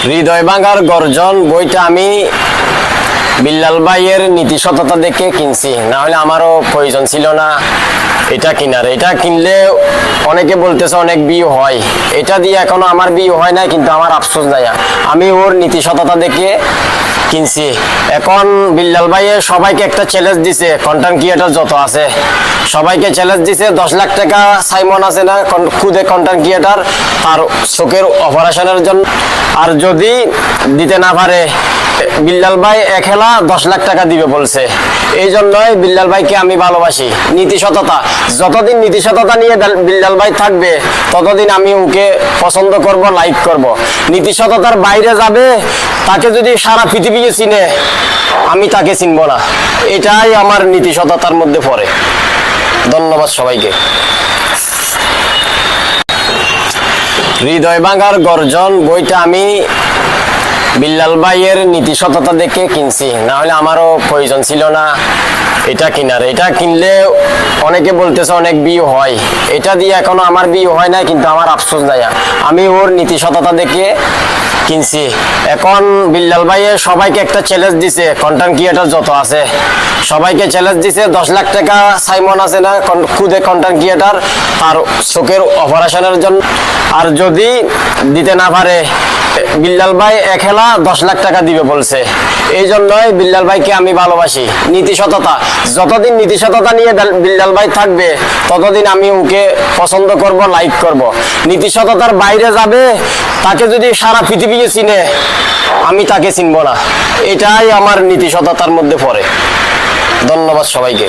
হৃদয় ভাঙার গর্জন বইটা আমি বিল্লাল ভাইয়ের নীতি সততা দেখে কিনছি, না হলে আমারও প্রয়োজন ছিল না এটা কিনার। এটা কিনলে অনেকে বলতেছে অনেক বিয়ে হয়, এটা দিয়ে এখনো আমার বিয়ে হয় না, কিন্তু আমার আফসোস নাই, আমি ওর নীতি সততা দেখে কিনছি। এখন বিল্লাল ভাইয়ের সবাইকে একটা চ্যালেঞ্জ দিছে, কন্টেন্ট ক্রিয়েটর যত আছে সবাইকে চ্যালেঞ্জ দিছে। 10 লাখ টাকা সাইমন আছে না খুদে কন্টেন্ট ক্রিয়েটর, তার চোখের অপারেশনের জন্য। আর যদি দিতে না পারে বিল্লাল ভাই একলা 10 লাখ টাকা দিবে বলছে। এই জন্যই বিল্লাল ভাইকে আমি ভালোবাসি। নীতি সততা, যতদিন নীতি সততা নিয়ে বিল্লাল ভাই থাকবে ততদিন আমি ওকে পছন্দ করব, লাইক করব। নীতি সততার বাইরে যাবে, তাকে যদি সারা পৃথিবীকে চিনে আমি তাকে চিনব না, এটাই আমার নীতি সততার মধ্যে পড়ে। ধন্যবাদ সবাইকে। হৃদয় ভাঙার গর্জন বইটা আমি বিল্লাল ভাইয়ের নীতি সততা দেখে কিনছি, না হলে আমারও প্রয়োজন ছিল না এটা কিনার। এটা কিনলে অনেকে বলতেছে অনেক বিয়ে হয়, এটা দিয়ে এখনো আমার বিয়ে হয় না, কিন্তু আমার আফসোস নাই, আমি ওর নীতি সততা দেখে কিনছি। এখন বিল্লাল ভাইয়ের সবাইকে একটা চ্যালেঞ্জ দিছে, কন্টেন্ট ক্রিয়েটর যত আছে সবাইকে চ্যালেঞ্জ দিছে। 10 লাখ টাকা সাইমন আছে না খুদে কন্টেন্ট ক্রিয়েটর, তার চোখের অপারেশনের জন্য। আর যদি দিতে না পারে বিল্লাল ভাই একলা 10 লাখ টাকা দিবে বলছে। এই জন্যই বিল্লাল ভাইকে আমি ভালোবাসি। নীতি সততা, যতদিন নীতি সততা নিয়ে বিল্লাল ভাই থাকবে ততদিন আমি ওকে পছন্দ করব, লাইক করব। নীতি সততার বাইরে যাবে, তাকে যদি সারা পৃথিবীকে চিনে আমি তাকে চিনব না, এটাই আমার নীতি সততার মধ্যে পড়ে। ধন্যবাদ সবাইকে।